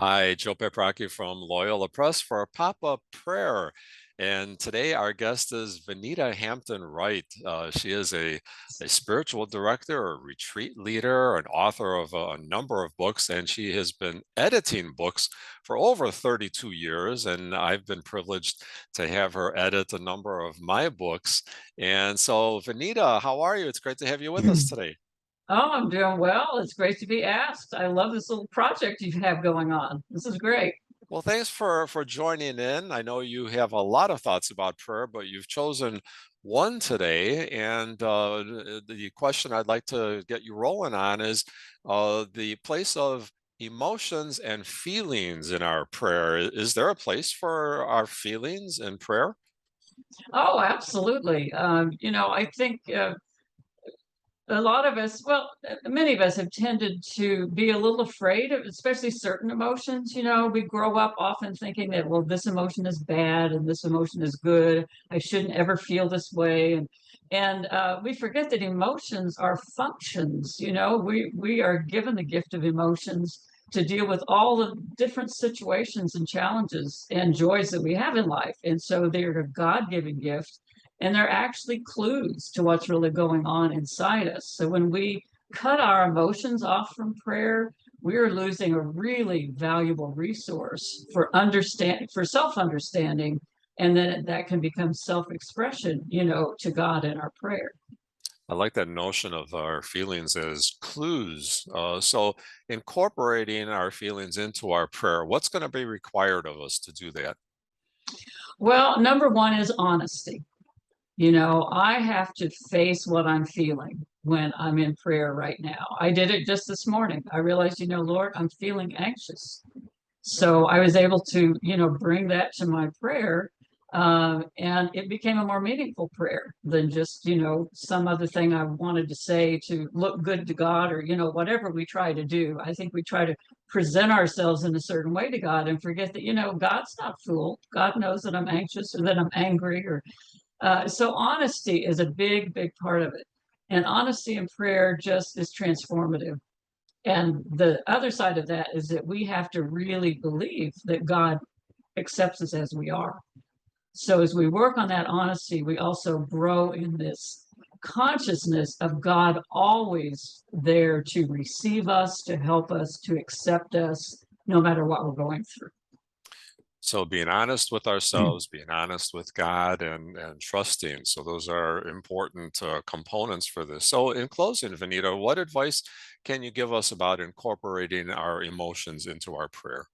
Hi, Joe Pepraki from Loyola Press for a pop-up prayer. And today our guest is Vinita Hampton Wright. She is a spiritual director, a retreat leader, an author of a number of books, and she has been editing books for over 32 years. And I've been privileged to have her edit a number of my books. And so, Vinita, how are you? It's great to have you with us today. Oh, I'm doing well. It's great to be asked. I love this little project you have going on. This is great. Well, thanks for joining in. I know you have a lot of thoughts about prayer, but you've chosen one today. And the question I'd like to get you rolling on is the place of emotions and feelings in our prayer. Is there a place for our feelings in prayer? Oh, absolutely. I think a lot of us, well, many of us have tended to be a little afraid of, especially certain emotions. We grow up often thinking that, well, this emotion is bad and this emotion is good. I shouldn't ever feel this way. And we forget that emotions are functions. We are given the gift of emotions to deal with all the different situations and challenges and joys that we have in life. And so they're a God-given gift, and they're actually clues to what's really going on inside us. So when we cut our emotions off from prayer, we're losing a really valuable resource for self-understanding, and then that can become self-expression, to God in our prayer. I like that notion of our feelings as clues. So, incorporating our feelings into our prayer, what's going to be required of us to do that? Well, number one is honesty. I have to face what I'm feeling when I'm in prayer right now. I did it just this morning. I realized, Lord, I'm feeling anxious. So I was able to, bring that to my prayer. And it became a more meaningful prayer than just, some other thing I wanted to say to look good to God, or, whatever we try to do. I think we try to present ourselves in a certain way to God and forget that, God's not fooled. God knows that I'm anxious or that I'm angry, or so honesty is a big, big part of it. And honesty in prayer just is transformative. And the other side of that is that we have to really believe that God accepts us as we are. So as we work on that honesty, we also grow in this consciousness of God always there to receive us, to help us, to accept us, no matter what we're going through. So being honest with ourselves, being honest with God, and trusting. So those are important components for this. So in closing, Vanita, what advice can you give us about incorporating our emotions into our prayer?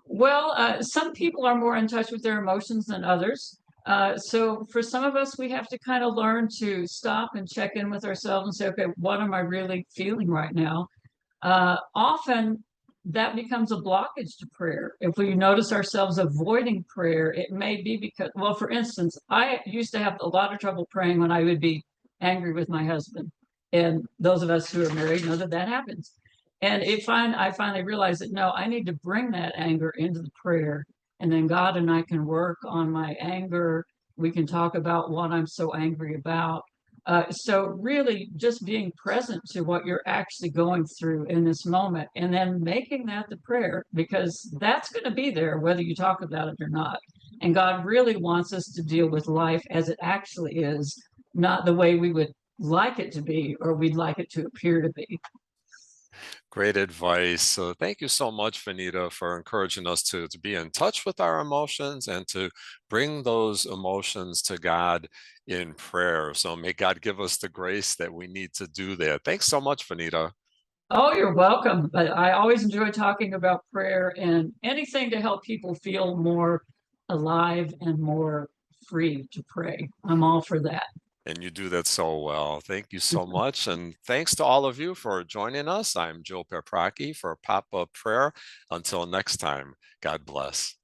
Well, some people are more in touch with their emotions than others. So for some of us, we have to kind of learn to stop and check in with ourselves and say, okay, what am I really feeling right now? Often that becomes a blockage to prayer. If we notice ourselves avoiding prayer, it may be because, well, for instance, I used to have a lot of trouble praying when I would be angry with my husband. And those of us who are married know that that happens. And I finally realized that no, I need to bring that anger into the prayer. And then God and I can work on my anger. We can talk about what I'm so angry about. So really just being present to what you're actually going through in this moment, and then making that the prayer, because that's going to be there whether you talk about it or not. And God really wants us to deal with life as it actually is, not the way we would like it to be or we'd like it to appear to be. Great advice. So thank you so much, Vanita, for encouraging us to be in touch with our emotions and to bring those emotions to God in prayer. So may God give us the grace that we need to do that. Thanks so much, Vanita. Oh, you're welcome. But I always enjoy talking about prayer and anything to help people feel more alive and more free to pray. I'm all for that. And you do that so well. Thank you so much. And thanks to all of you for joining us. I'm Joe Pepraki for Pop Up Prayer. Until next time, God bless.